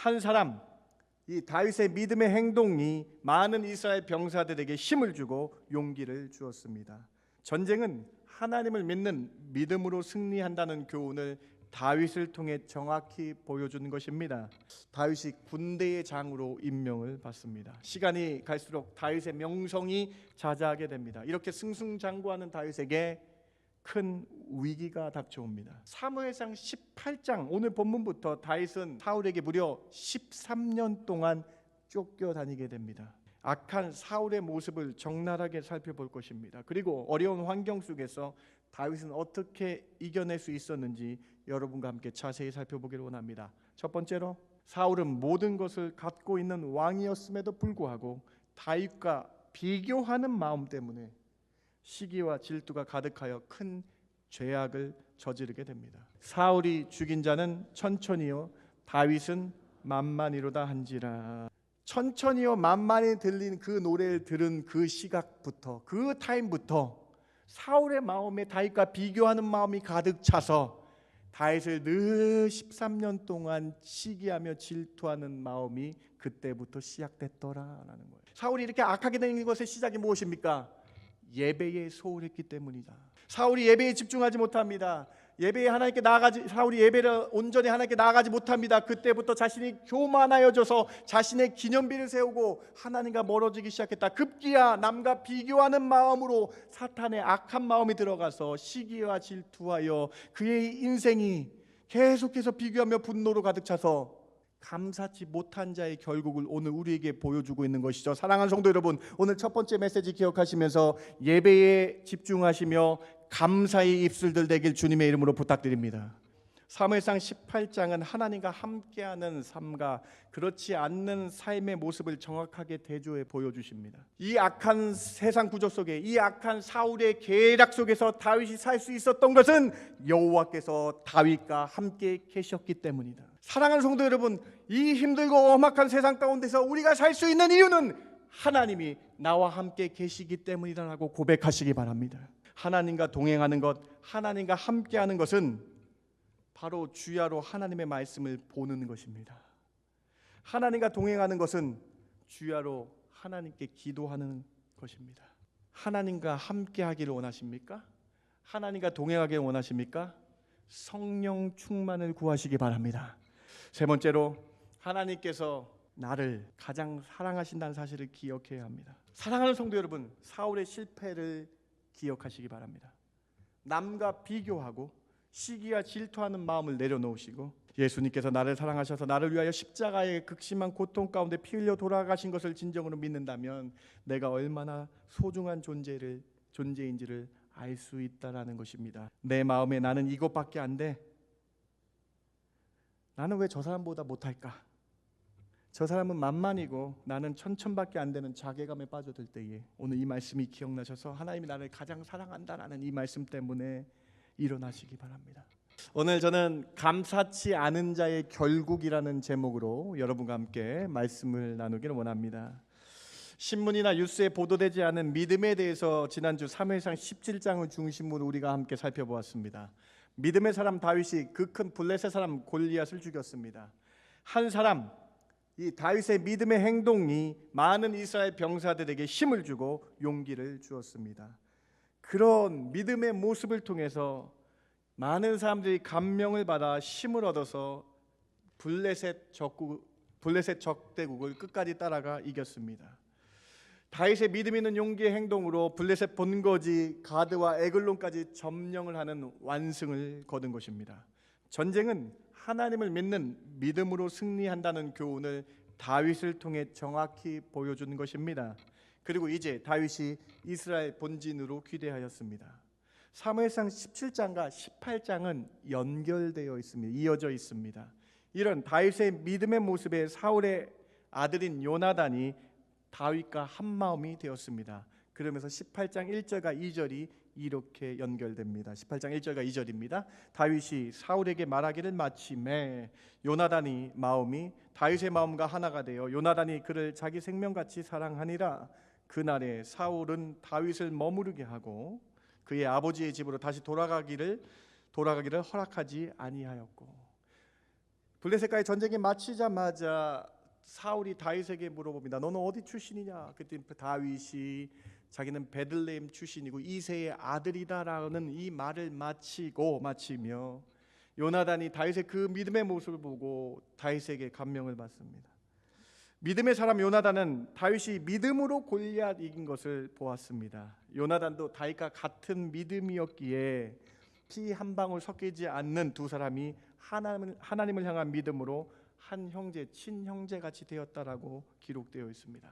한 사람, 이 다윗의 믿음의 행동이 많은 이스라엘 병사들에게 힘을 주고 용기를 주었습니다. 전쟁은 하나님을 믿는 믿음으로 승리한다는 교훈을 다윗을 통해 정확히 보여주는 것입니다. 다윗이 군대의 장으로 임명을 받습니다. 시간이 갈수록 다윗의 명성이 자자하게 됩니다. 이렇게 승승장구하는 다윗에게 큰 위기가 닥쳐옵니다. 사무엘상 18장 오늘 본문부터 다윗은 사울에게 무려 13년 동안 쫓겨다니게 됩니다. 악한 사울의 모습을 적나라하게 살펴볼 것입니다. 그리고 어려운 환경 속에서 다윗은 어떻게 이겨낼 수 있었는지 여러분과 함께 자세히 살펴보기를 원합니다. 첫 번째로, 사울은 모든 것을 갖고 있는 왕이었음에도 불구하고 다윗과 비교하는 마음 때문에 시기와 질투가 가득하여 큰 죄악을 저지르게 됩니다. 사울이 죽인 자는 천천히요 다윗은 만만히로다 한지라. 천천히요 만만히 들린 그 노래를 들은 그 시각부터, 그 타임부터 사울의 마음에 다윗과 비교하는 마음이 가득 차서 다윗을 늘 13년 동안 시기하며 질투하는 마음이 그때부터 시작됐더라라는 거예요. 사울이 이렇게 악하게 된 것의 시작이 무엇입니까? 예배에 소홀했기 때문이다. 사울이 예배에 집중하지 못합니다. 예배에 하나님께 나아가지, 사울이 예배를 온전히 하나님께 나아가지 못합니다. 그때부터 자신이 교만하여져서 자신의 기념비를 세우고 하나님과 멀어지기 시작했다. 급기야 남과 비교하는 마음으로 사탄의 악한 마음이 들어가서 시기와 질투하여 그의 인생이 계속해서 비교하며 분노로 가득 차서 감사치 못한 자의 결국을 오늘 우리에게 보여주고 있는 것이죠. 사랑하는 성도 여러분, 오늘 첫 번째 메시지 기억하시면서 예배에 집중하시며 감사의 입술들 되길 주님의 이름으로 부탁드립니다. 사무엘상 18장은 하나님과 함께하는 삶과 그렇지 않는 삶의 모습을 정확하게 대조해 보여주십니다. 이 악한 세상 구조 속에, 이 악한 사울의 계략 속에서 다윗이 살 수 있었던 것은 여호와께서 다윗과 함께 계셨기 때문이다. 사랑하는 성도 여러분, 이 힘들고 험악한 세상 가운데서 우리가 살 수 있는 이유는 하나님이 나와 함께 계시기 때문이라고 고백하시기 바랍니다. 하나님과 동행하는 것, 하나님과 함께하는 것은 바로 주야로 하나님의 말씀을 보는 것입니다. 하나님과 동행하는 것은 주야로 하나님께 기도하는 것입니다. 하나님과 함께하기를 원하십니까? 하나님과 동행하기를 원하십니까? 성령 충만을 구하시기 바랍니다. 세 번째로, 하나님께서 나를 가장 사랑하신다는 사실을 기억해야 합니다. 사랑하는 성도 여러분, 사울의 실패를 기억하시기 바랍니다. 남과 비교하고 시기와 질투하는 마음을 내려놓으시고 예수님께서 나를 사랑하셔서 나를 위하여 십자가의 극심한 고통 가운데 피 흘려 돌아가신 것을 진정으로 믿는다면 내가 얼마나 소중한 존재인지를 알 수 있다라는 것입니다. 내 마음에 나는 이것밖에 안 돼. 나는 왜 저 사람보다 못할까? 저 사람은 만만이고 나는 천천밖에 안 되는 자괴감에 빠져들 때에 오늘 이 말씀이 기억나셔서 하나님이 나를 가장 사랑한다라는 이 말씀 때문에 일어나시기 바랍니다. 오늘 저는 감사치 않은 자의 결국이라는 제목으로 여러분과 함께 말씀을 나누기를 원합니다. 신문이나 뉴스에 보도되지 않은 믿음에 대해서 지난주 사무엘상 17장을 중심으로 우리가 함께 살펴보았습니다. 믿음의 사람 다윗이 그 큰 블레셋 사람 골리앗을 죽였습니다. 한 사람, 이 다윗의 믿음의 행동이 많은 이스라엘 병사들에게 힘을 주고 용기를 주었습니다. 그런 믿음의 모습을 통해서 많은 사람들이 감명을 받아 힘을 얻어서 블레셋 적대국을 끝까지 따라가 이겼습니다. 다윗의 믿음 있는 용기의 행동으로 블레셋 본거지 가드와 에글론까지 점령을 하는 완승을 거둔 것입니다. 전쟁은 하나님을 믿는 믿음으로 승리한다는 교훈을 다윗을 통해 정확히 보여주는 것입니다. 그리고 이제 다윗이 이스라엘 본진으로 귀대하였습니다. 사무엘상 17장과 18장은 연결되어 있습니다. 이어져 있습니다. 이런 다윗의 믿음의 모습에 사울의 아들인 요나단이 다윗과 한마음이 되었습니다. 그러면서 18장 1절과 2절이 이렇게 연결됩니다. 18장 1절과 2절입니다. 다윗이 사울에게 말하기를 마침에 요나단이 마음이 다윗의 마음과 하나가 되어 요나단이 그를 자기 생명같이 사랑하니라. 그날에 사울은 다윗을 머무르게 하고 그의 아버지의 집으로 다시 돌아가기를 허락하지 아니하였고, 블레셋과의 전쟁이 마치자마자 사울이 다윗에게 물어봅니다. 너는 어디 출신이냐? 그때 다윗이 자기는 베들레헴 출신이고 이새의 아들이다라는 이 말을 마치며 요나단이 다윗의 그 믿음의 모습을 보고 다윗에게 감명을 받습니다. 믿음의 사람 요나단은 다윗이 믿음으로 골리앗 이긴 것을 보았습니다. 요나단도 다윗과 같은 믿음이었기에 피 한 방울 섞이지 않는 두 사람이 하나님을 향한 믿음으로 한 형제, 친형제 같이 되었다라고 기록되어 있습니다.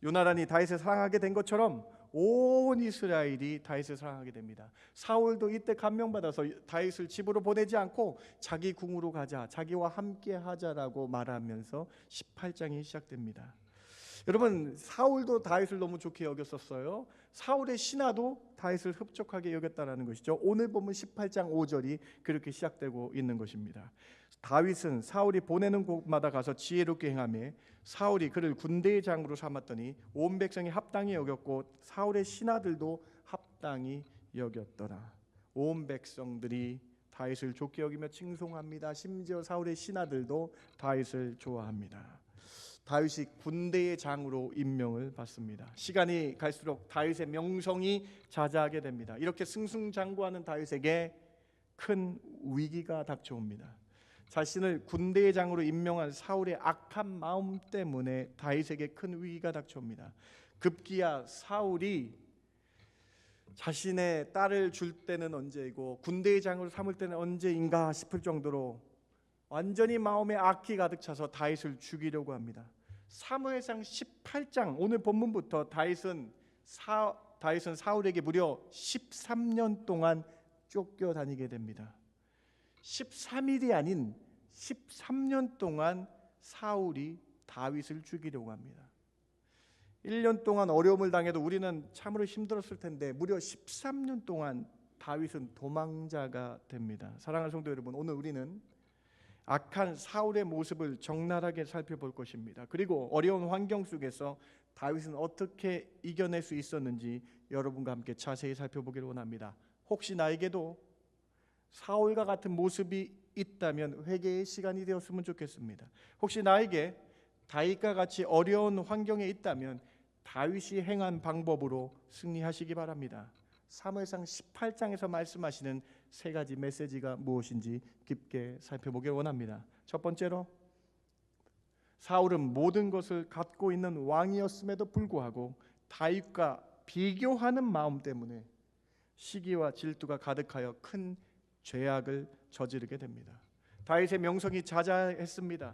요나단이 다윗을 사랑하게 된 것처럼 온 이스라엘이 다윗을 사랑하게 됩니다. 사울도 이때 감명받아서 다윗을 집으로 보내지 않고 자기 궁으로 가자, 자기와 함께 하자라고 말하면서 18장이 시작됩니다. 여러분, 사울도 다윗을 너무 좋게 여겼었어요. 사울의 신하도 다윗을 흡족하게 여겼다라는 것이죠. 오늘 보면 18장 5절이 그렇게 시작되고 있는 것입니다. 다윗은 사울이 보내는 곳마다 가서 지혜롭게 행하며 사울이 그를 군대의 장으로 삼았더니 온 백성이 합당히 여겼고 사울의 신하들도 합당히 여겼더라. 온 백성들이 다윗을 좋게 여기며 칭송합니다. 심지어 사울의 신하들도 다윗을 좋아합니다. 다윗이 군대의 장으로 임명을 받습니다. 시간이 갈수록 다윗의 명성이 자자하게 됩니다. 이렇게 승승장구하는 다윗에게 큰 위기가 닥쳐옵니다. 자신을 군대의 장으로 임명한 사울의 악한 마음 때문에 다윗에게 큰 위기가 닥쳐옵니다. 급기야 사울이 자신의 딸을 줄 때는 언제이고 군대의 장으로 삼을 때는 언제인가 싶을 정도로 완전히 마음에 악이 가득 차서 다윗을 죽이려고 합니다. 사무엘상 18장 오늘 본문부터 다윗은 사울에게 무려 13년 동안 쫓겨다니게 됩니다. 13일이 아닌 13년 동안 사울이 다윗을 죽이려고 합니다. 1년 동안 어려움을 당해도 우리는 참으로 힘들었을 텐데 무려 13년 동안 다윗은 도망자가 됩니다. 사랑하는 성도 여러분, 오늘 우리는 악한 사울의 모습을 적나라하게 살펴볼 것입니다. 그리고 어려운 환경 속에서 다윗은 어떻게 이겨낼 수 있었는지 여러분과 함께 자세히 살펴보기를 원합니다. 혹시 나에게도 사울과 같은 모습이 있다면 회개의 시간이 되었으면 좋겠습니다. 혹시 나에게 다윗과 같이 어려운 환경에 있다면 다윗이 행한 방법으로 승리하시기 바랍니다. 사무엘상 18장에서 말씀하시는 세 가지 메시지가 무엇인지 깊게 살펴보길 원합니다. 첫 번째로, 사울은 모든 것을 갖고 있는 왕이었음에도 불구하고 다윗과 비교하는 마음 때문에 시기와 질투가 가득하여 큰 죄악을 저지르게 됩니다. 다윗의 명성이 자자했습니다.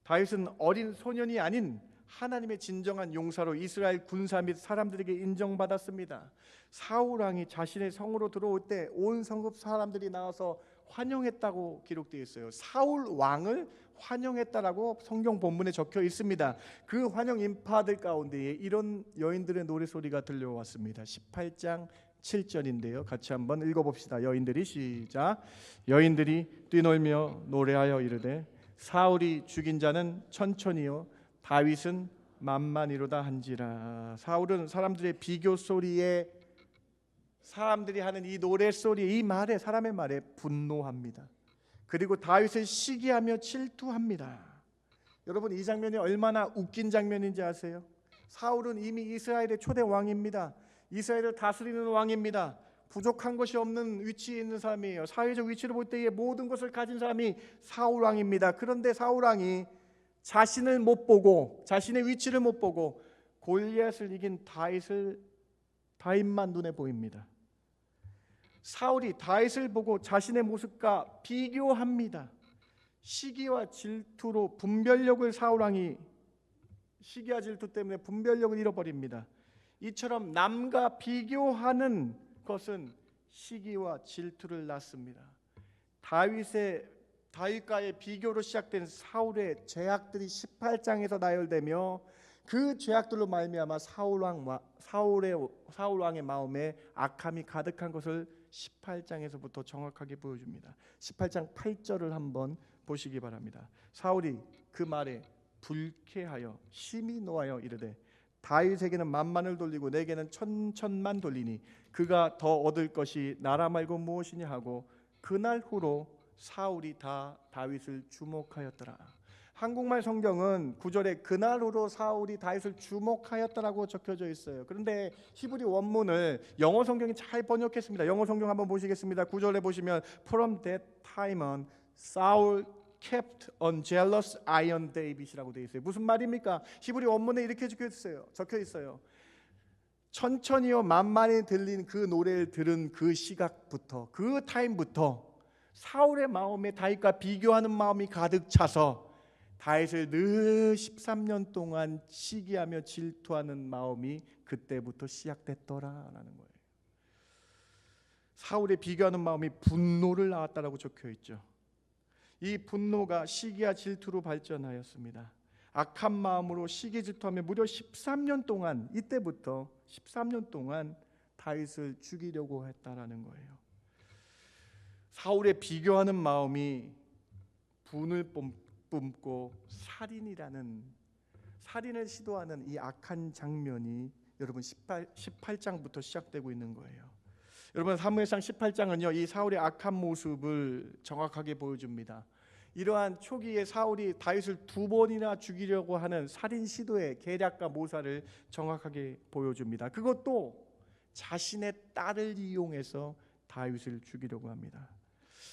다윗은 어린 소년이 아닌 하나님의 진정한 용사로 이스라엘 군사 및 사람들에게 인정받았습니다. 사울 왕이 자신의 성으로 들어올 때 온 성읍 사람들이 나와서 환영했다고 기록되어 있어요. 사울 왕을 환영했다라고 성경 본문에 적혀 있습니다. 그 환영 인파들 가운데에 이런 여인들의 노래소리가 들려왔습니다. 18장 7절인데요. 같이 한번 읽어봅시다. 여인들이 시작. 여인들이 뛰놀며 노래하여 이르되 사울이 죽인 자는 천천히요 다윗은 만만이로다 한지라. 사울은 사람들의 비교 소리에, 사람들이 하는 이 노래 소리, 이 말에, 사람의 말에 분노합니다. 그리고 다윗을 시기하며 질투합니다. 여러분, 이 장면이 얼마나 웃긴 장면인지 아세요? 사울은 이미 이스라엘의 초대 왕입니다. 이스라엘을 다스리는 왕입니다. 부족한 것이 없는 위치에 있는 사람이에요. 사회적 위치를 볼 때에 모든 것을 가진 사람이 사울 왕입니다. 그런데 사울 왕이 자신을 못 보고, 자신의 위치를 못 보고 골리앗을 이긴 다윗만 눈에 보입니다. 사울이 다윗을 보고 자신의 모습과 비교합니다. 시기와 질투로 분별력을, 사울 왕이 시기와 질투 때문에 분별력을 잃어버립니다. 이처럼 남과 비교하는 것은 시기와 질투를 낳습니다. 다윗과의 비교로 시작된 사울의 죄악들이 18장에서 나열되며 그 죄악들로 말미암아 사울 왕의 마음에 악함이 가득한 것을 18장에서부터 정확하게 보여줍니다. 18장 8절을 한번 보시기 바랍니다. 사울이 그 말에 불쾌하여 심히 노하여 이르되 다윗에게는 만만을 돌리고 내게는 천천만 돌리니 그가 더 얻을 것이 나라 말고 무엇이냐 하고 그날 후로 사울이 다 다윗을 주목하였더라. 한국말 성경은 9절에 그날로 사울이 다윗을 주목하였다라고 적혀져 있어요. 그런데 히브리 원문을 영어 성경이 잘 번역했습니다. 영어 성경 한번 보시겠습니다. 9절에 보시면 From that time on Saul kept on jealous eye on David이라고 되어 있어요. 무슨 말입니까? 히브리 원문에 이렇게 적혀 있어요. 천천히요 만만히 들린 그 노래를 들은 그 시각부터, 그 타임부터 사울의 마음에 다윗과 비교하는 마음이 가득 차서 다윗을 늘 13년 동안 시기하며 질투하는 마음이 그때부터 시작됐더라라는 거예요. 사울의 비교하는 마음이 분노를 낳았다라고 적혀 있죠. 이 분노가 시기와 질투로 발전하였습니다. 악한 마음으로 시기 질투하며 무려 13년 동안, 이때부터 13년 동안 다윗을 죽이려고 했다라는 거예요. 사울의 비교하는 마음이 분을 뿜고 살인을 시도하는 이 악한 장면이 여러분 18장부터 시작되고 있는 거예요. 여러분 사무엘상 18장은요 이 사울의 악한 모습을 정확하게 보여줍니다. 이러한 초기에 사울이 다윗을 2번이나 죽이려고 하는 살인 시도의 계략과 모사를 정확하게 보여줍니다. 그것도 자신의 딸을 이용해서 다윗을 죽이려고 합니다.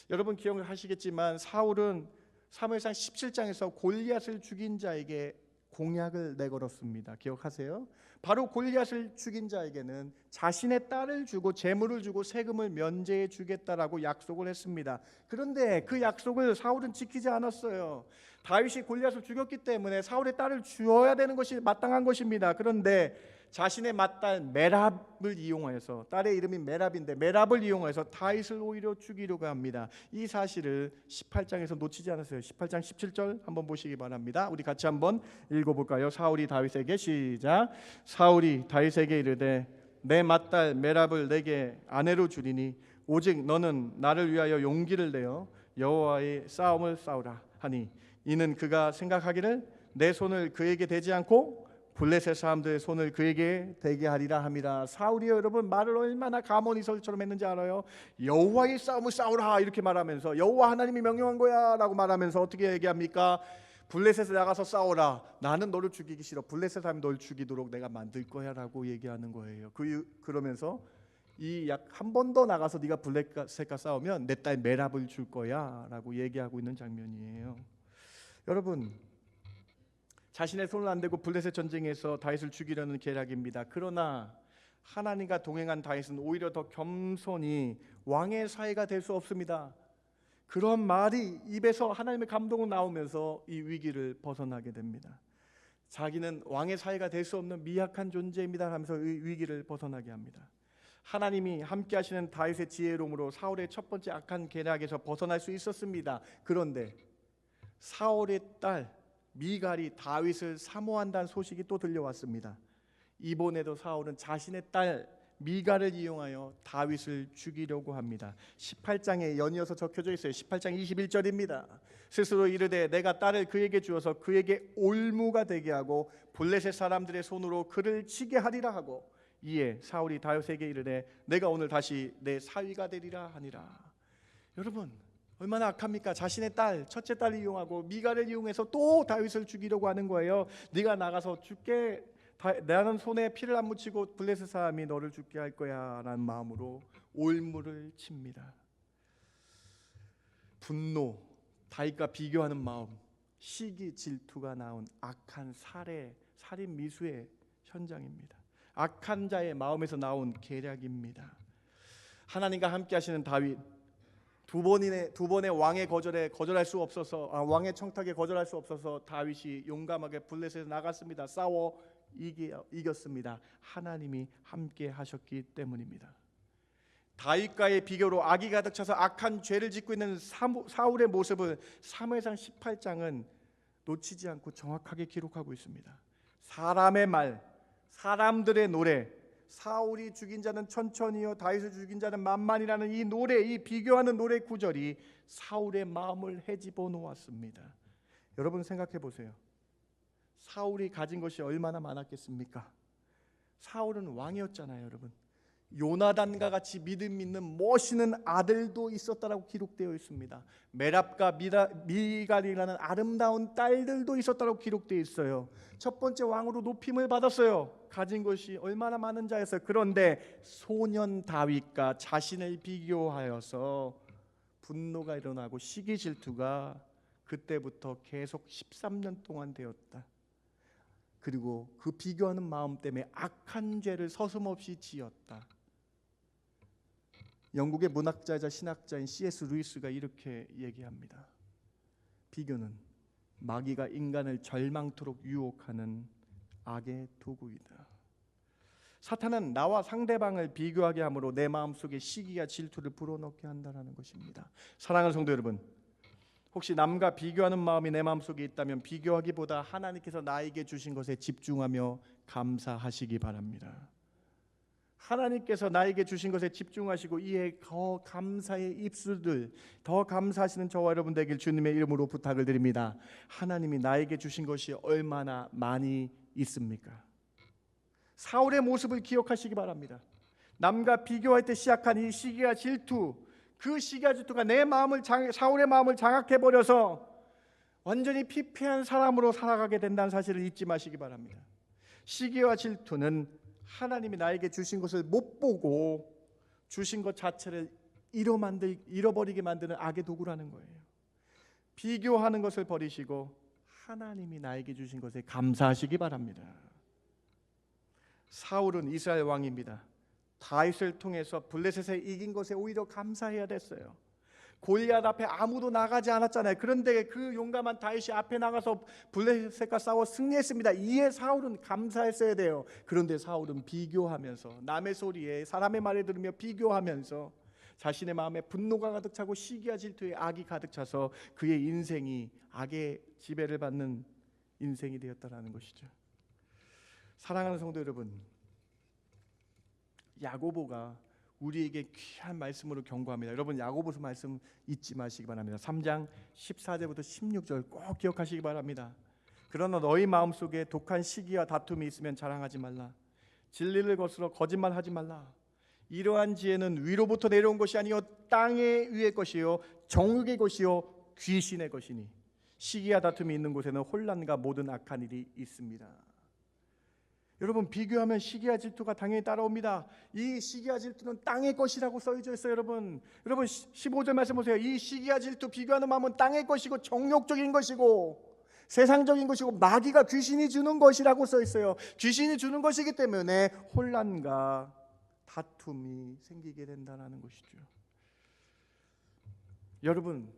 여러분 기억하시겠지만 사울은 사무엘상 17장에서 골리앗을 죽인 자에게 공약을 내걸었습니다. 기억하세요? 바로 골리앗을 죽인 자에게는 자신의 딸을 주고 재물을 주고 세금을 면제해 주겠다라고 약속을 했습니다. 그런데 그 약속을 사울은 지키지 않았어요. 다윗이 골리앗을 죽였기 때문에 사울의 딸을 주어야 되는 것이 마땅한 것입니다. 그런데 자신의 맏딸 메랍을 이용해서, 딸의 이름이 메랍인데 메랍을 이용해서 다윗을 오히려 죽이려고 합니다. 이 사실을 18장에서 놓치지 않았어요. 18장 17절 한번 보시기 바랍니다. 우리 같이 한번 읽어볼까요? 사울이 다윗에게 시작. 사울이 다윗에게 이르되 내 맏딸 메랍을 내게 아내로 주리니 오직 너는 나를 위하여 용기를 내어 여호와의 싸움을 싸우라 하니 이는 그가 생각하기를 내 손을 그에게 대지 않고 블레셋 사람들의 손을 그에게 대게 하리라 함이라. 사울이요 여러분 말을 얼마나 가모니설처럼 했는지 알아요? 여호와의 싸움을 싸우라 이렇게 말하면서 여호와 하나님이 명령한 거야 라고 말하면서 어떻게 얘기합니까? 블레셋에 나가서 싸워라. 나는 너를 죽이기 싫어. 블레셋 사람이 널 죽이도록 내가 만들 거야 라고 얘기하는 거예요. 그러면서 이 약 한 번 더 나가서 네가 블레셋과 싸우면 내 딸 메랍을 줄 거야 라고 얘기하고 있는 장면이에요. 여러분 자신의 손을 안 대고 블레셋 전쟁에서 다윗을 죽이려는 계략입니다. 그러나 하나님과 동행한 다윗은 오히려 더 겸손히 왕의 사이가 될 수 없습니다. 그런 말이 입에서 하나님의 감동으로 나오면서 이 위기를 벗어나게 됩니다. 자기는 왕의 사이가 될 수 없는 미약한 존재입니다 하면서 이 위기를 벗어나게 합니다. 하나님이 함께 하시는 다윗의 지혜로움으로 사울의 첫 번째 악한 계략에서 벗어날 수 있었습니다. 그런데 사울의 딸 미갈이 다윗을 사모한다는 소식이 또 들려왔습니다. 이번에도 사울은 자신의 딸 미갈을 이용하여 다윗을 죽이려고 합니다. 18장에 연이어서 적혀져 있어요. 18장 21절입니다. 스스로 이르되 내가 딸을 그에게 주어서 그에게 올무가 되게 하고 블레셋 사람들의 손으로 그를 치게 하리라 하고 이에 사울이 다윗에게 이르되 내가 오늘 다시 내 사위가 되리라 하니라. 여러분 얼마나 악합니까? 자신의 딸, 첫째 딸을 이용하고 미갈을 이용해서 또 다윗을 죽이려고 하는 거예요. 네가 나가서 죽게, 나는 손에 피를 안 묻히고 블레셋 사람이 너를 죽게 할 거야 라는 마음으로 올무를 칩니다. 분노, 다윗과 비교하는 마음, 시기, 질투가 나온 악한 살인 미수의 현장입니다. 악한 자의 마음에서 나온 계략입니다. 하나님과 함께 하시는 다윗, 두 번의 왕의 거절할 수 없어서 왕의 청탁에 거절할 수 없어서 다윗이 용감하게 블레셋에 나갔습니다. 싸워 이겼습니다. 하나님이 함께 하셨기 때문입니다. 다윗과의 비교로 악이 가득 차서 악한 죄를 짓고 있는 사울의 모습을 사무엘상 18장은 놓치지 않고 정확하게 기록하고 있습니다. 사람의 말, 사람들의 노래, 사울이 죽인 자는 천천히요 다윗을 죽인 자는 만만이라는 이 노래, 이 비교하는 노래 구절이 사울의 마음을 헤집어 놓았습니다. 여러분 생각해 보세요. 사울이 가진 것이 얼마나 많았겠습니까? 사울은 왕이었잖아요, 여러분. 요나단과 같이 믿음 있는 멋있는 아들도 있었다라고 기록되어 있습니다. 메랍과 미갈이라는 아름다운 딸들도 있었다라고 기록되어 있어요. 첫 번째 왕으로 높임을 받았어요. 가진 것이 얼마나 많은 자였어요. 그런데 소년 다윗과 자신을 비교하여서 분노가 일어나고 시기 질투가 그때부터 계속 13년 동안 되었다. 그리고 그 비교하는 마음 때문에 악한 죄를 서슴없이 지었다. 영국의 문학자이자 신학자인 C.S. 루이스가 이렇게 얘기합니다. 비교는 마귀가 인간을 절망토록 유혹하는 악의 도구이다. 사탄은 나와 상대방을 비교하게 함으로 내 마음속에 시기와 질투를 불어넣게 한다는 것입니다. 사랑하는 성도 여러분, 혹시 남과 비교하는 마음이 내 마음속에 있다면 비교하기보다 하나님께서 나에게 주신 것에 집중하며 감사하시기 바랍니다. 하나님께서 나에게 주신 것에 집중하시고 이에 더 감사의 입술들, 더 감사하시는 저와 여러분 되길 주님의 이름으로 부탁을 드립니다. 하나님이 나에게 주신 것이 얼마나 많이 있습니까? 사울의 모습을 기억하시기 바랍니다. 남과 비교할 때 시작한 이 시기와 질투, 그 시기와 질투가 사울의 마음을 장악해버려서 완전히 피폐한 사람으로 살아가게 된다는 사실을 잊지 마시기 바랍니다. 시기와 질투는 하나님이 나에게 주신 것을 못 보고 주신 것 자체를 잃어버리게 만드는 악의 도구라는 거예요. 비교하는 것을 버리시고 하나님이 나에게 주신 것에 감사하시기 바랍니다. 사울은 이스라엘 왕입니다. 다윗을 통해서 블레셋에 이긴 것에 오히려 감사해야 됐어요. 골리앗 앞에 아무도 나가지 않았잖아요. 그런데 그 용감한 다윗이 앞에 나가서 블레셋과 싸워 승리했습니다. 이에 사울은 감사했어야 돼요. 그런데 사울은 비교하면서 남의 소리에 사람의 말을 들으며 비교하면서 자신의 마음에 분노가 가득 차고 시기와 질투에 악이 가득 차서 그의 인생이 악의 지배를 받는 인생이 되었다는 것이죠. 사랑하는 성도 여러분, 야고보가 우리에게 귀한 말씀으로 경고합니다. 여러분 야고보서 말씀 잊지 마시기 바랍니다. 3장 14절부터 16절 꼭 기억하시기 바랍니다. 그러나 너희 마음속에 독한 시기와 다툼이 있으면 자랑하지 말라. 진리를 거스러 거짓말하지 말라. 이러한 지혜는 위로부터 내려온 것이 아니요 땅의 위의 것이요 정욕의 것이요 귀신의 것이니 시기와 다툼이 있는 곳에는 혼란과 모든 악한 일이 있습니다. 여러분 비교하면 시기와 질투가 당연히 따라옵니다. 이 시기와 질투는 땅의 것이라고 써져 있어요. 여러분 15절 말씀 보세요. 이 시기와 질투 비교하는 마음은 땅의 것이고 정욕적인 것이고 세상적인 것이고 마귀가 귀신이 주는 것이라고 써 있어요. 귀신이 주는 것이기 때문에 혼란과 다툼이 생기게 된다는 것이죠. 여러분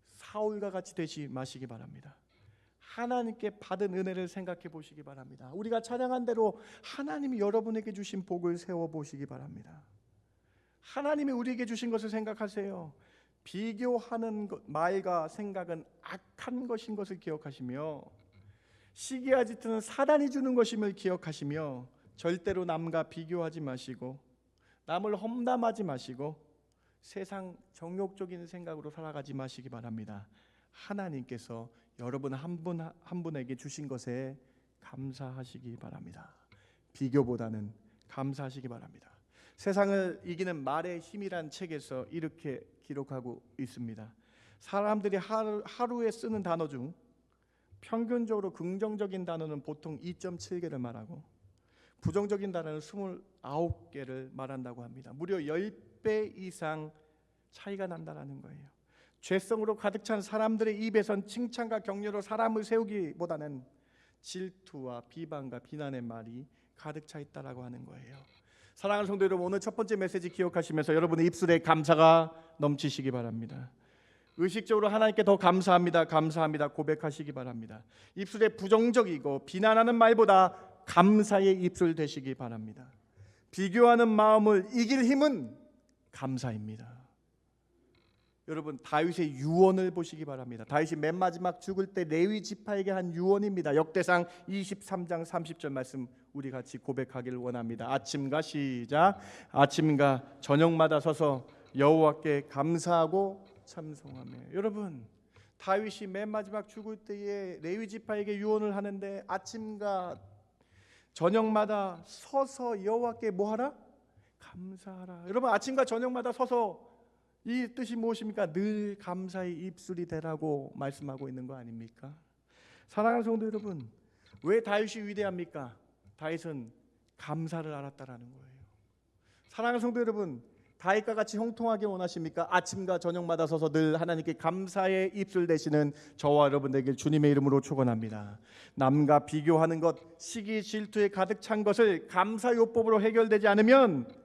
사울과 같이 되지 마시기 바랍니다. 하나님께 받은 은혜를 생각해 보시기 바랍니다. 우리가 찬양한 대로 하나님이 여러분에게 주신 복을 세워 보시기 바랍니다. 하나님이 우리에게 주신 것을 생각하세요. 비교하는 말과 생각은 악한 것인 것을 기억하시며 시기와 질투는 사단이 주는 것임을 기억하시며 절대로 남과 비교하지 마시고 남을 험담하지 마시고 세상 정욕적인 생각으로 살아가지 마시기 바랍니다. 하나님께서 여러분 한 분 한 분에게 주신 것에 감사하시기 바랍니다. 비교보다는 감사하시기 바랍니다. 세상을 이기는 말의 힘이란 책에서 이렇게 기록하고 있습니다. 사람들이 하루에 쓰는 단어 중 평균적으로 긍정적인 단어는 보통 2.7개를 말하고 부정적인 단어는 29개를 말한다고 합니다. 무려 10배 이상 차이가 난다는 거예요. 죄성으로 가득 찬 사람들의 입에선 칭찬과 격려로 사람을 세우기보다는 질투와 비방과 비난의 말이 가득 차 있다라고 하는 거예요. 사랑하는 성도 여러분, 오늘 첫 번째 메시지 기억하시면서 여러분의 입술에 감사가 넘치시기 바랍니다. 의식적으로 하나님께 더 감사합니다, 감사합니다 고백하시기 바랍니다. 입술에 부정적이고 비난하는 말보다 감사의 입술 되시기 바랍니다. 비교하는 마음을 이길 힘은 감사입니다. 여러분 다윗의 유언을 보시기 바랍니다. 다윗이 맨 마지막 죽을 때 레위 지파에게 한 유언입니다. 역대상 23장 30절 말씀 우리 같이 고백하기를 원합니다. 아침과 시작. 아침과 저녁마다 서서 여호와께 감사하고 참송하며. 여러분 다윗이 맨 마지막 죽을 때에 레위 지파에게 유언을 하는데 아침과 저녁마다 서서 여호와께 뭐하라? 감사하라. 여러분 아침과 저녁마다 서서 이 뜻이 무엇입니까? 늘 감사의 입술이 되라고 말씀하고 있는 거 아닙니까? 사랑하는 성도 여러분, 왜 다윗이 위대합니까? 다윗은 감사를 알았다라는 거예요. 사랑하는 성도 여러분, 다윗과 같이 형통하게 원하십니까? 아침과 저녁마다 서서 늘 하나님께 감사의 입술 되시는 저와 여러분 되길 주님의 이름으로 축원합니다. 남과 비교하는 것, 시기 질투에 가득 찬 것을 감사요법으로 해결되지 않으면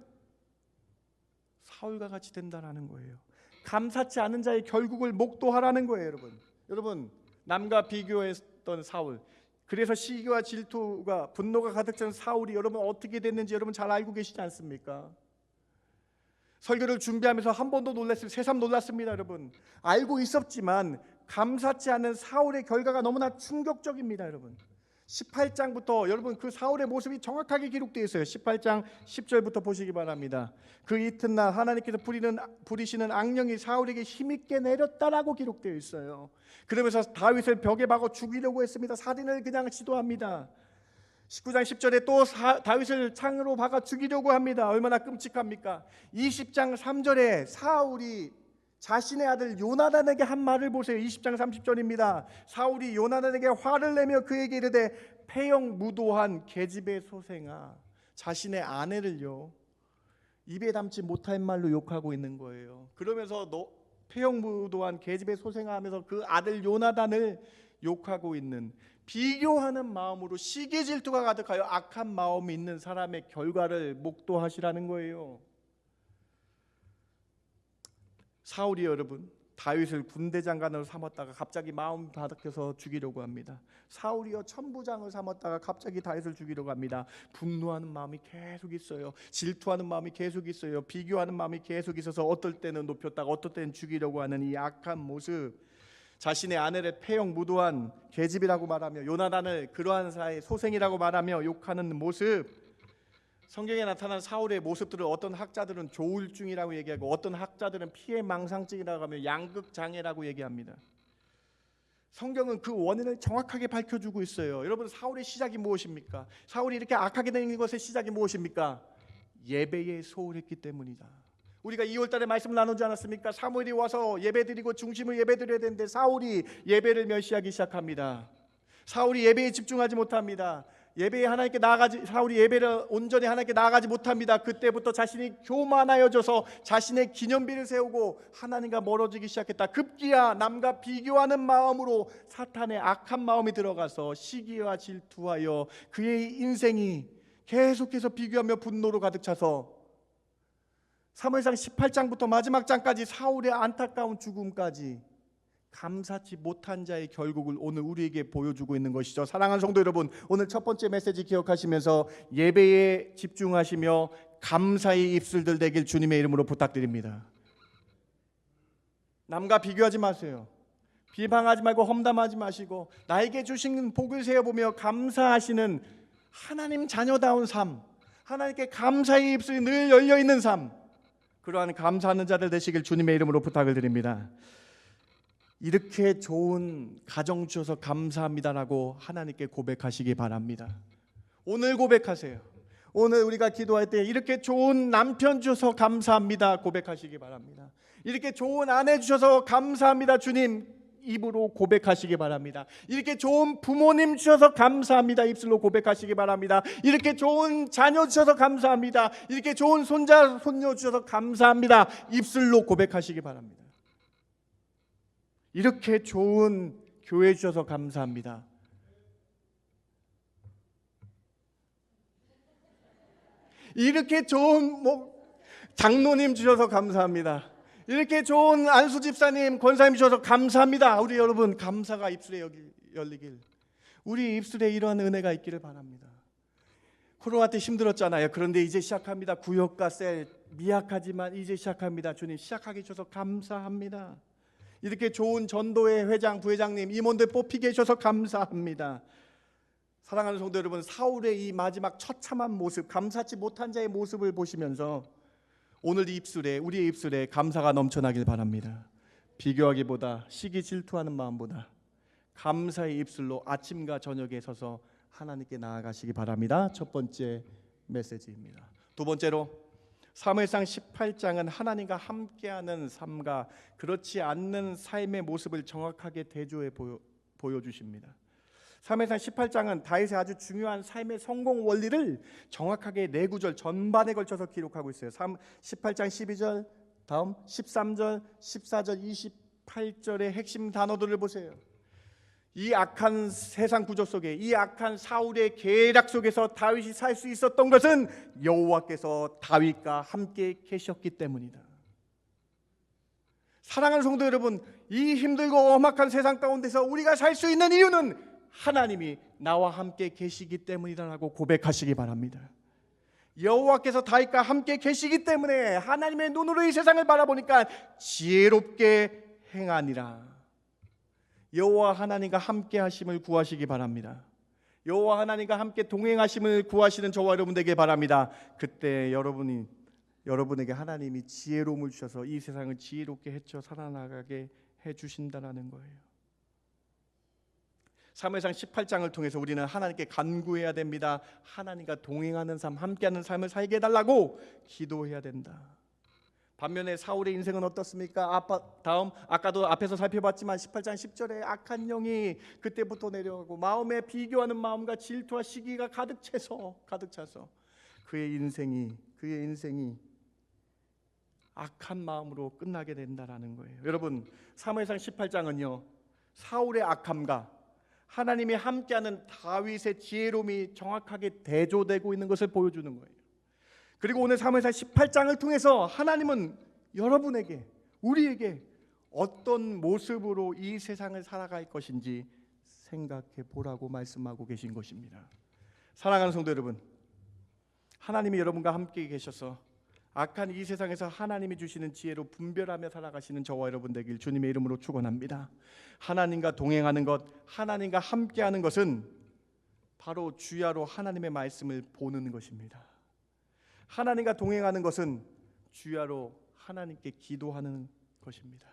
사울과 같이 된다라는 거예요. 감사치 않은 자의 결국을 목도하라는 거예요, 여러분. 여러분, 남과 비교했던 사울, 그래서 시기와 질투가 분노가 가득 찬 사울이 여러분 어떻게 됐는지 여러분 잘 알고 계시지 않습니까? 설교를 준비하면서 한 번도 놀랐어요. 새삼 놀랐습니다, 여러분. 알고 있었지만 감사치 않은 사울의 결과가 너무나 충격적입니다, 여러분. 18장부터 여러분 그 사울의 모습이 정확하게 기록되어 있어요. 18장 10절부터 보시기 바랍니다. 그 이튿날 하나님께서 부리시는 악령이 사울에게 힘있게 내렸다라고 기록되어 있어요. 그러면서 다윗을 벽에 박아 죽이려고 했습니다. 살인을 그냥 시도합니다. 19장 10절에 또 다윗을 창으로 박아 죽이려고 합니다. 얼마나 끔찍합니까? 20장 3절에 사울이 자신의 아들 요나단에게 한 말을 보세요. 20장 30절입니다. 사울이 요나단에게 화를 내며 그에게 이르되 패역무도한 계집의 소생아. 자신의 아내를요 입에 담지 못할 말로 욕하고 있는 거예요. 그러면서 패역무도한 계집의 소생아 하면서 그 아들 요나단을 욕하고 있는, 비교하는 마음으로 시기 질투가 가득하여 악한 마음이 있는 사람의 결과를 목도하시라는 거예요. 사울이 여러분 다윗을 군대 장관으로 삼았다가 갑자기 마음 다독해서 죽이려고 합니다. 사울이요 천부장을 삼았다가 갑자기 다윗을 죽이려고 합니다. 분노하는 마음이 계속 있어요. 질투하는 마음이 계속 있어요. 비교하는 마음이 계속 있어서 어떨 때는 높였다가 어떨 때는 죽이려고 하는 이 악한 모습, 자신의 아내를 패역무도한 계집이라고 말하며 요나단을 그러한 사이의 소생이라고 말하며 욕하는 모습, 성경에 나타난 사울의 모습들을 어떤 학자들은 조울증이라고 얘기하고 어떤 학자들은 피해망상증이라고 하며 양극장애라고 얘기합니다. 성경은 그 원인을 정확하게 밝혀주고 있어요. 여러분, 사울의 시작이 무엇입니까? 사울이 이렇게 악하게 된 것의 시작이 무엇입니까? 예배에 소홀했기 때문이다. 우리가 2월달에 말씀을 나누지 않았습니까? 사무엘이 와서 예배드리고 중심을 예배드려야 되는데 사울이 예배를 멸시하기 시작합니다. 사울이 예배에 집중하지 못합니다. 예배에 하나님께 나아가지, 사울이 예배를 온전히 하나님께 나아가지 못합니다. 그때부터 자신이 교만하여져서 자신의 기념비를 세우고 하나님과 멀어지기 시작했다. 급기야 남과 비교하는 마음으로 사탄의 악한 마음이 들어가서 시기와 질투하여 그의 인생이 계속해서 비교하며 분노로 가득 차서 사무엘상 18장부터 마지막 장까지 사울의 안타까운 죽음까지 감사치 못한 자의 결국을 오늘 우리에게 보여주고 있는 것이죠. 사랑하는 성도 여러분, 오늘 첫 번째 메시지 기억하시면서 예배에 집중하시며 감사의 입술들 되길 주님의 이름으로 부탁드립니다. 남과 비교하지 마세요. 비방하지 말고 험담하지 마시고 나에게 주신 복을 세어보며 감사하시는 하나님 자녀다운 삶, 하나님께 감사의 입술이 늘 열려있는 삶, 그러한 감사하는 자들 되시길 주님의 이름으로 부탁을 드립니다. 이렇게 좋은 가정 주셔서 감사합니다라고 하나님께 고백하시기 바랍니다. 오늘 고백하세요. 오늘 우리가 기도할 때 이렇게 좋은 남편 주셔서 감사합니다 고백하시기 바랍니다. 이렇게 좋은 아내 주셔서 감사합니다 주님 입으로 고백하시기 바랍니다. 이렇게 좋은 부모님 주셔서 감사합니다 입술로 고백하시기 바랍니다. 이렇게 좋은 자녀 주셔서 감사합니다. 이렇게 좋은 손자 손녀 주셔서 감사합니다 입술로 고백하시기 바랍니다. 이렇게 좋은 교회 주셔서 감사합니다. 이렇게 좋은 장로님 주셔서 감사합니다. 이렇게 좋은 안수 집사님, 권사님 주셔서 감사합니다. 우리 여러분 감사가 입술에 열리길, 우리 입술에 이러한 은혜가 있기를 바랍니다. 코로나 때 힘들었잖아요. 그런데 이제 시작합니다. 구역과 셀 미약하지만 이제 시작합니다. 주님 시작하게 해주셔서 감사합니다. 이렇게 좋은 전도회 회장, 부회장님, 임원들 뽑히게 해주셔서 감사합니다. 사랑하는 성도 여러분, 사울의 이 마지막 처참한 모습, 감사치 못한 자의 모습을 보시면서 오늘 입술에, 우리의 입술에 감사가 넘쳐나길 바랍니다. 비교하기보다, 시기 질투하는 마음보다 감사의 입술로 아침과 저녁에 서서 하나님께 나아가시기 바랍니다. 첫 번째 메시지입니다. 두 번째로, 사무엘상 18장은 하나님과 함께하는 삶과 그렇지 않는 삶의 모습을 정확하게 대조해 보여주십니다. 사무엘상 18장은 다윗의 아주 중요한 삶의 성공 원리를 정확하게 4구절 전반에 걸쳐서 기록하고 있어요. 18장 12절, 다음 13절, 14절, 28절의 핵심 단어들을 보세요. 이 악한 세상 구조 속에, 이 악한 사울의 계략 속에서 다윗이 살 수 있었던 것은 여호와께서 다윗과 함께 계셨기 때문이다. 사랑하는 성도 여러분, 이 힘들고 험악한 세상 가운데서 우리가 살 수 있는 이유는 하나님이 나와 함께 계시기 때문이라고 고백하시기 바랍니다. 여호와께서 다윗과 함께 계시기 때문에 하나님의 눈으로 이 세상을 바라보니까 지혜롭게 행하니라. 여호와 하나님과 함께 하심을 구하시기 바랍니다. 여호와 하나님과 함께 동행하심을 구하시는 저와 여러분 되게 바랍니다. 그때 여러분에게 하나님이 지혜로움을 주셔서 이 세상을 지혜롭게 헤쳐 살아나가게 해주신다는 거예요. 사무엘상 18장을 통해서 우리는 하나님께 간구해야 됩니다. 하나님과 동행하는 삶, 함께하는 삶을 살게 해달라고 기도해야 된다. 반면에 사울의 인생은 어떻습니까? 아까도 앞에서 살펴봤지만 18장 10절에 악한 영이 그때부터 내려가고 마음에 비교하는 마음과 질투와 시기가 가득 차서 그의 인생이 악한 마음으로 끝나게 된다라는 거예요. 여러분, 사무엘상 18장은요, 사울의 악함과 하나님이 함께하는 다윗의 지혜로움이 정확하게 대조되고 있는 것을 보여주는 거예요. 그리고 오늘 사무엘상 18장을 통해서 하나님은 여러분에게, 우리에게 어떤 모습으로 이 세상을 살아갈 것인지 생각해 보라고 말씀하고 계신 것입니다. 사랑하는 성도 여러분, 하나님이 여러분과 함께 계셔서 악한 이 세상에서 하나님이 주시는 지혜로 분별하며 살아가시는 저와 여러분 되길 주님의 이름으로 축원합니다. 하나님과 동행하는 것, 하나님과 함께하는 것은 바로 주야로 하나님의 말씀을 보는 것입니다. 하나님과 동행하는 것은 주야로 하나님께 기도하는 것입니다.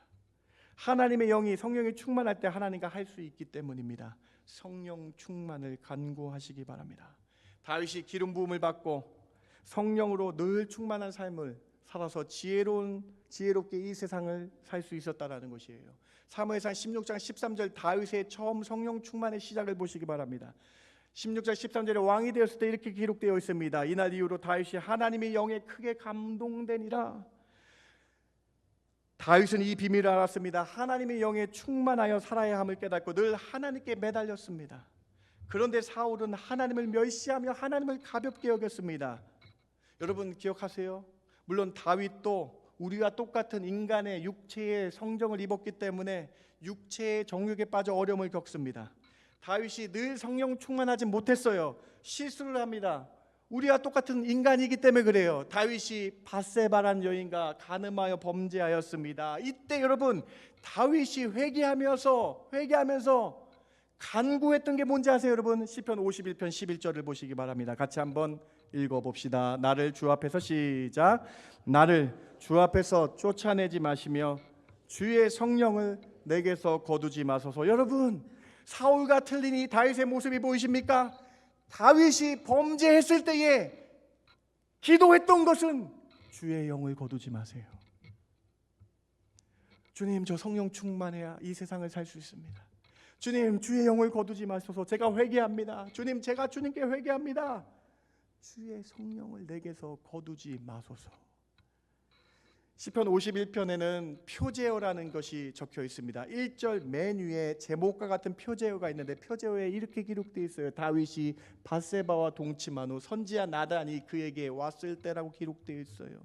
하나님의 영이 성령이 충만할 때 하나님과 할 수 있기 때문입니다. 성령 충만을 간구하시기 바랍니다. 다윗이 기름 부음을 받고 성령으로 늘 충만한 삶을 살아서 지혜롭게 이 세상을 살 수 있었다라는 것이에요. 사무엘상 16장 13절 다윗의 처음 성령 충만의 시작을 보시기 바랍니다. 16장 13절에 왕이 되었을 때 이렇게 기록되어 있습니다. 이날 이후로 다윗이 하나님의 영에 크게 감동되니라. 다윗은 이 비밀을 알았습니다. 하나님의 영에 충만하여 살아야 함을 깨닫고 늘 하나님께 매달렸습니다. 그런데 사울은 하나님을 멸시하며 하나님을 가볍게 여겼습니다. 여러분 기억하세요? 물론 다윗도 우리와 똑같은 인간의 육체의 성정을 입었기 때문에 육체의 정욕에 빠져 어려움을 겪습니다. 다윗이 늘 성령 충만하지 못했어요. 실수를 합니다. 우리와 똑같은 인간이기 때문에 그래요. 다윗이 밧세바란 여인과 간음하여 범죄하였습니다. 이때 여러분 다윗이 회개하면서 간구했던 게 뭔지 아세요? 여러분 시편 51편 11절을 보시기 바랍니다. 같이 한번 읽어봅시다. 나를 주 앞에서 시작. 나를 주 앞에서 쫓아내지 마시며 주의 성령을 내게서 거두지 마소서. 여러분 사울과 틀린 이 다윗의 모습이 보이십니까? 다윗이 범죄했을 때에 기도했던 것은 주의 영을 거두지 마세요. 주님 저 성령 충만해야 이 세상을 살 수 있습니다. 주님 주의 영을 거두지 마소서. 제가 회개합니다. 주님 제가 주님께 회개합니다. 주의 성령을 내게서 거두지 마소서. 시편 51편에는 표제어라는 것이 적혀 있습니다. 1절 맨 위에 제목과 같은 표제어가 있는데 표제어에 이렇게 기록되어 있어요. 다윗이 밧세바와 동침한 후 선지자 나단이 그에게 왔을 때라고 기록되어 있어요.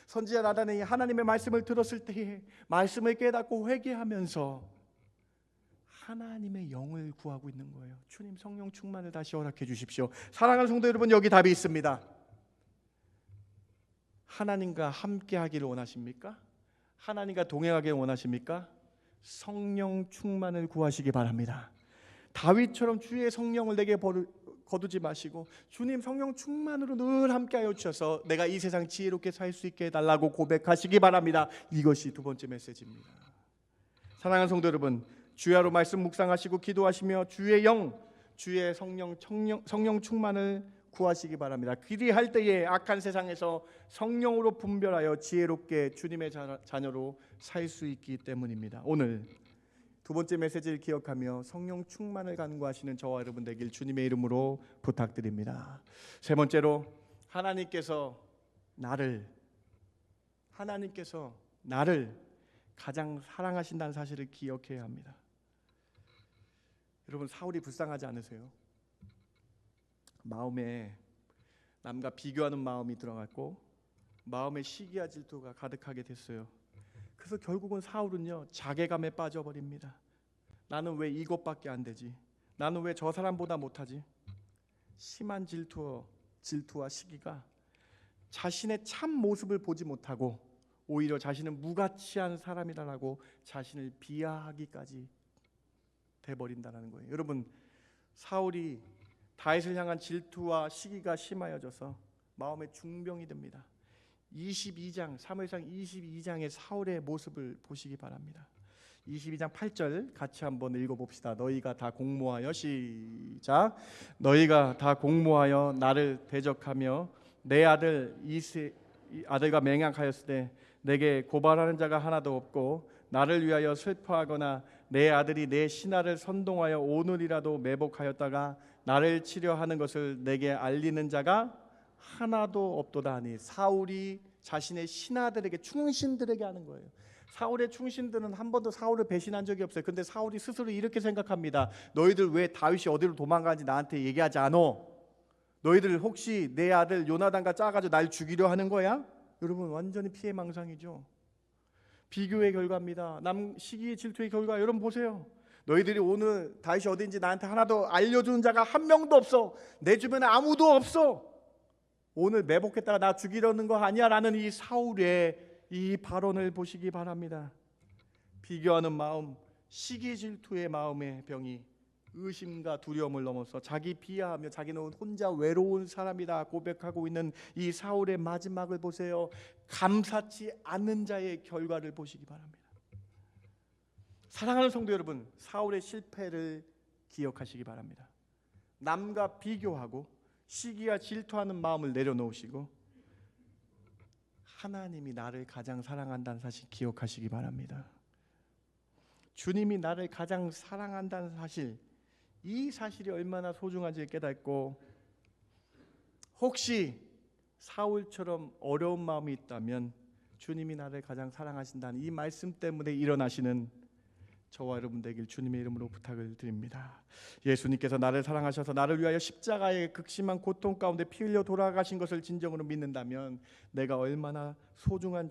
선지자 나단이 하나님의 말씀을 들었을 때에 말씀을 깨닫고 회개하면서 하나님의 영을 구하고 있는 거예요. 주님 성령 충만을 다시 허락해 주십시오. 사랑하는 성도 여러분 여기 답이 있습니다. 하나님과 함께 하기를 원하십니까? 하나님과 동행하기를 원하십니까? 성령 충만을 구하시기 바랍니다. 다윗처럼 주의 성령을 내게 거두지 마시고 주님 성령 충만으로 늘 함께하여 주셔서 내가 이 세상 지혜롭게 살 수 있게 해달라고 고백하시기 바랍니다. 이것이 두 번째 메시지입니다. 사랑하는 성도 여러분 주야로 말씀 묵상하시고 기도하시며 주의 영, 주의 성령 충만을 구하시기 바랍니다. 그리할 때에 악한 세상에서 성령으로 분별하여 지혜롭게 주님의 자녀로 살 수 있기 때문입니다. 오늘 두 번째 메시지를 기억하며 성령 충만을 간구하시는 저와 여러분 되길 주님의 이름으로 부탁드립니다. 세 번째로 하나님께서 나를 가장 사랑하신다는 사실을 기억해야 합니다. 여러분, 사울이 불쌍하지 않으세요? 마음에 남과 비교하는 마음이 들어갔고 마음에 시기와 질투가 가득하게 됐어요. 그래서 결국은 사울은요, 자괴감에 빠져버립니다. 나는 왜 이것밖에 안 되지? 나는 왜 저 사람보다 못하지? 심한 질투와 시기가 자신의 참 모습을 보지 못하고 오히려 자신은 무가치한 사람이라고 자신을 비하하기까지 돼버린다는 거예요. 여러분, 사울이 다윗을 향한 질투와 시기가 심하여져서 마음에 중병이 듭니다. 22장 사무엘상 22장의 사울의 모습을 보시기 바랍니다. 22장 8절 같이 한번 읽어봅시다. 너희가 다 공모하여 시작. 너희가 다 공모하여 나를 대적하며 내 아들 아들과 맹약하였을 때 내게 고발하는 자가 하나도 없고 나를 위하여 슬퍼하거나 내 아들이 내 신하를 선동하여 오늘이라도 매복하였다가 나를 치려하는 것을 내게 알리는 자가 하나도 없도다 하니, 사울이 자신의 신하들에게, 충신들에게 하는 거예요. 사울의 충신들은 한 번도 사울을 배신한 적이 없어요. 근데 사울이 스스로 이렇게 생각합니다. 너희들 왜 다윗이 어디로 도망가는지 나한테 얘기하지 않어? 너희들 혹시 내 아들 요나단과 짜가지고 날 죽이려 하는 거야? 여러분, 완전히 피해망상이죠. 비교의 결과입니다. 시기의 질투의 결과. 여러분 보세요. 너희들이 오늘 다윗이 어딘지 나한테 하나도 알려주는 자가 한 명도 없어. 내 주변에 아무도 없어. 오늘 매복했다가 나 죽이려는 거 아니야? 라는 이 사울의 이 발언을 보시기 바랍니다. 비교하는 마음, 시기 질투의 마음의 병이 의심과 두려움을 넘어서 자기 비하하며 자기는 혼자 외로운 사람이다 고백하고 있는 이 사울의 마지막을 보세요. 감사치 않는 자의 결과를 보시기 바랍니다. 사랑하는 성도 여러분, 사울의 실패를 기억하시기 바랍니다. 남과 비교하고 시기와 질투하는 마음을 내려놓으시고 하나님이 나를 가장 사랑한다는 사실 기억하시기 바랍니다. 주님이 나를 가장 사랑한다는 사실, 이 사실이 얼마나 소중한지 깨닫고, 혹시 사울처럼 어려운 마음이 있다면 주님이 나를 가장 사랑하신다는 이 말씀 때문에 일어나시는 저와 여러분 되길 주님의 이름으로 부탁을 드립니다. 예수님께서 나를 사랑하셔서 나를 위하여 십자가의 극심한 고통 가운데 피 흘려 돌아가신 것을 진정으로 믿는다면 내가 얼마나 소중한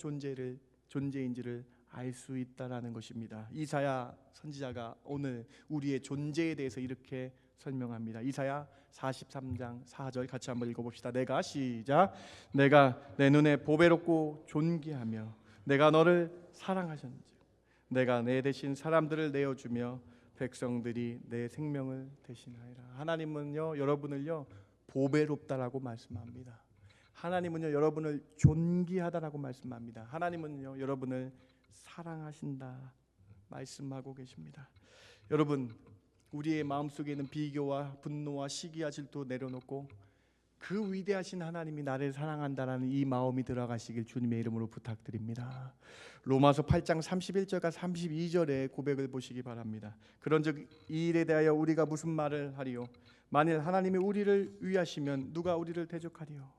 존재인지를 알 수 있다라는 것입니다. 이사야 선지자가 오늘 우리의 존재에 대해서 이렇게 설명합니다. 이사야 43장 4절 같이 한번 읽어봅시다. 내가 내 눈에 보배롭고 존귀하며 내가 너를 사랑하셨는지 내가 내 대신 사람들을 내어주며 백성들이 내 생명을 대신하리라. 하나님은요, 여러분을요 보배롭다라고 말씀합니다. 하나님은요, 여러분을 존귀하다라고 말씀합니다. 하나님은요, 여러분을 사랑하신다 말씀하고 계십니다. 여러분, 우리의 마음속에 있는 비교와 분노와 시기와 질투 내려놓고 그 위대하신 하나님이 나를 사랑한다라는 이 마음이 들어가시길 주님의 이름으로 부탁드립니다. 로마서 8장 31절과 32절의 고백을 보시기 바랍니다. 그런즉 이 일에 대하여 우리가 무슨 말을 하리요? 만일 하나님이 우리를 위하시면 누가 우리를 대적하리요?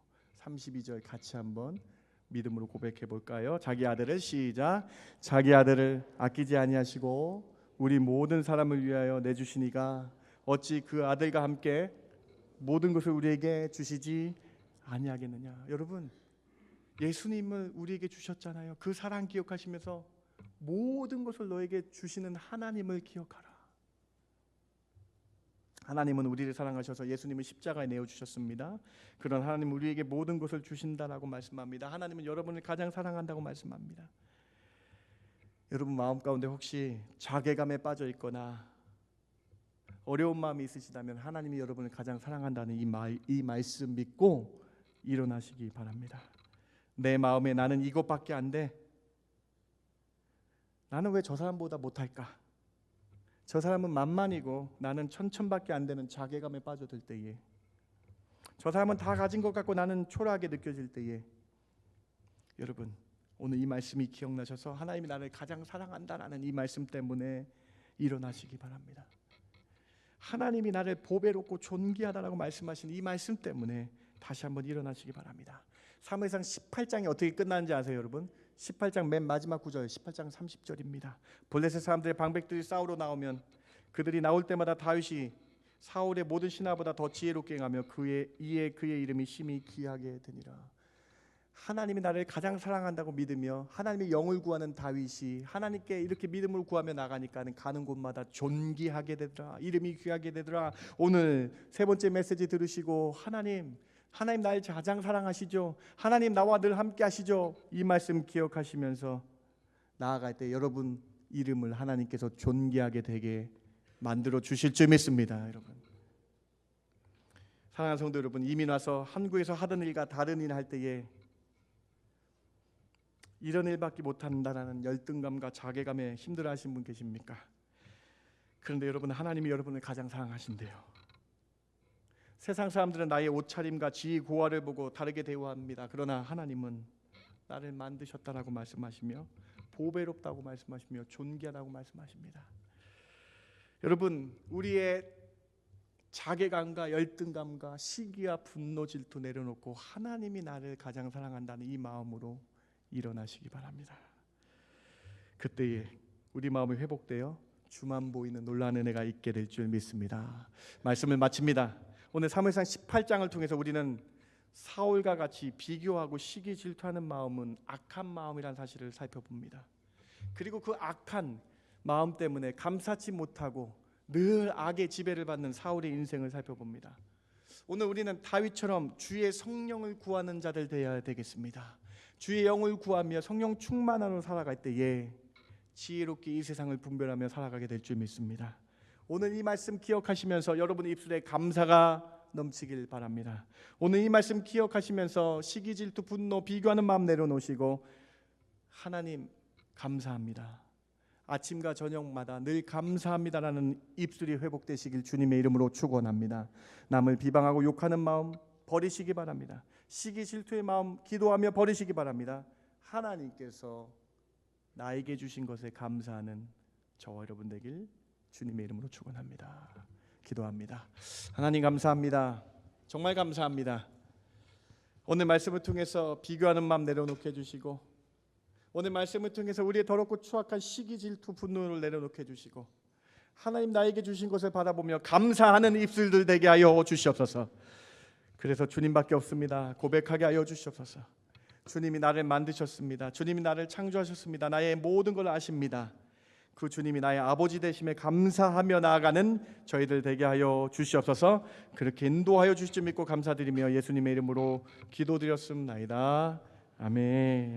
32절 같이 한번 믿음으로 고백해 볼까요? 자기 아들을 시작. 자기 아들을 아끼지 아니하시고 우리 모든 사람을 위하여 내주시니가 어찌 그 아들과 함께 모든 것을 우리에게 주시지 아니하겠느냐. 여러분, 예수님을 우리에게 주셨잖아요. 그 사랑 기억하시면서 모든 것을 너에게 주시는 하나님을 기억하라. 하나님은 우리를 사랑하셔서 예수님을 십자가에 내어주셨습니다. 그런 하나님은 우리에게 모든 것을 주신다라고 말씀합니다. 하나님은 여러분을 가장 사랑한다고 말씀합니다. 여러분 마음 가운데 혹시 자괴감에 빠져 있거나 어려운 마음이 있으시다면 하나님이 여러분을 가장 사랑한다는 이 말씀 믿고 일어나시기 바랍니다. 내 마음에 나는 이것밖에 안 돼. 나는 왜 저 사람보다 못할까? 저 사람은 만만이고 나는 천천밖에 안 되는 자괴감에 빠져들 때에 저 사람은 다 가진 것 같고 나는 초라하게 느껴질 때에 여러분 오늘 이 말씀이 기억나셔서 하나님이 나를 가장 사랑한다라는 이 말씀 때문에 일어나시기 바랍니다. 하나님이 나를 보배롭고 존귀하다라고 말씀하신 이 말씀 때문에 다시 한번 일어나시기 바랍니다. 사무엘상 18장이 어떻게 끝나는지 아세요, 여러분? 18장 맨 마지막 구절 18장 30절입니다. 블레셋 사람들의 방백들이 싸우러 나오면 그들이 나올 때마다 다윗이 사울의 모든 신하보다 더 지혜롭게 행하며 그의 이름이 심히 귀하게 되니라. 하나님이 나를 가장 사랑한다고 믿으며 하나님의 영을 구하는 다윗이 하나님께 이렇게 믿음을 구하며 나가니까는 가는 곳마다 존귀하게 되더라. 이름이 귀하게 되더라. 오늘 세 번째 메시지 들으시고 하나님 나를 가장 사랑하시죠. 하나님 나와 늘 함께 하시죠. 이 말씀 기억하시면서 나아갈 때 여러분 이름을 하나님께서 존귀하게 되게 만들어 주실 줄 믿습니다. 여러분 사랑하는 성도 여러분, 이민 와서 한국에서 하던 일과 다른 일 할 때에 이런 일밖에 못한다라는 열등감과 자괴감에 힘들어하신 분 계십니까? 그런데 여러분 하나님이 여러분을 가장 사랑하신대요. 세상 사람들은 나의 옷차림과 지위 고하를 보고 다르게 대우합니다. 그러나 하나님은 나를 만드셨다라고 말씀하시며 보배롭다고 말씀하시며 존귀하다고 말씀하십니다. 여러분 우리의 자괴감과 열등감과 시기와 분노 질투 내려놓고 하나님이 나를 가장 사랑한다는 이 마음으로 일어나시기 바랍니다. 그때에 우리 마음이 회복되어 주만 보이는 놀라운 은혜가 있게 될 줄 믿습니다. 말씀을 마칩니다. 오늘 사무엘상 18장을 통해서 우리는 사울과 같이 비교하고 시기 질투하는 마음은 악한 마음이라는 사실을 살펴봅니다. 그리고 그 악한 마음 때문에 감사치 못하고 늘 악의 지배를 받는 사울의 인생을 살펴봅니다. 오늘 우리는 다윗처럼 주의 성령을 구하는 자들 되어야 되겠습니다. 주의 영을 구하며 성령 충만함으로 살아갈 때에 지혜롭게 이 세상을 분별하며 살아가게 될 줄 믿습니다. 오늘 이 말씀 기억하시면서 여러분의 입술에 감사가 넘치길 바랍니다. 오늘 이 말씀 기억하시면서 시기 질투 분노 비교하는 마음 내려놓으시고 하나님 감사합니다. 아침과 저녁마다 늘 감사합니다라는 입술이 회복되시길 주님의 이름으로 축원합니다. 남을 비방하고 욕하는 마음 버리시기 바랍니다. 시기 질투의 마음 기도하며 버리시기 바랍니다. 하나님께서 나에게 주신 것에 감사하는 저와 여러분 되길 주님의 이름으로 축원합니다. 기도합니다. 하나님 감사합니다. 정말 감사합니다. 오늘 말씀을 통해서 비교하는 마음 내려놓게 해주시고 오늘 말씀을 통해서 우리의 더럽고 추악한 시기 질투 분노를 내려놓게 해주시고 하나님 나에게 주신 것을 바라보며 감사하는 입술들 되게 하여 주시옵소서. 그래서 주님밖에 없습니다. 고백하게 하여 주시옵소서. 주님이 나를 만드셨습니다. 주님이 나를 창조하셨습니다. 나의 모든 걸 아십니다. 그 주님이 나의 아버지 되심에 감사하며 나아가는 저희들 되게 하여 주시옵소서. 그렇게 인도하여 주실 줄 믿고 감사드리며 예수님의 이름으로 기도드렸습니다. 아멘.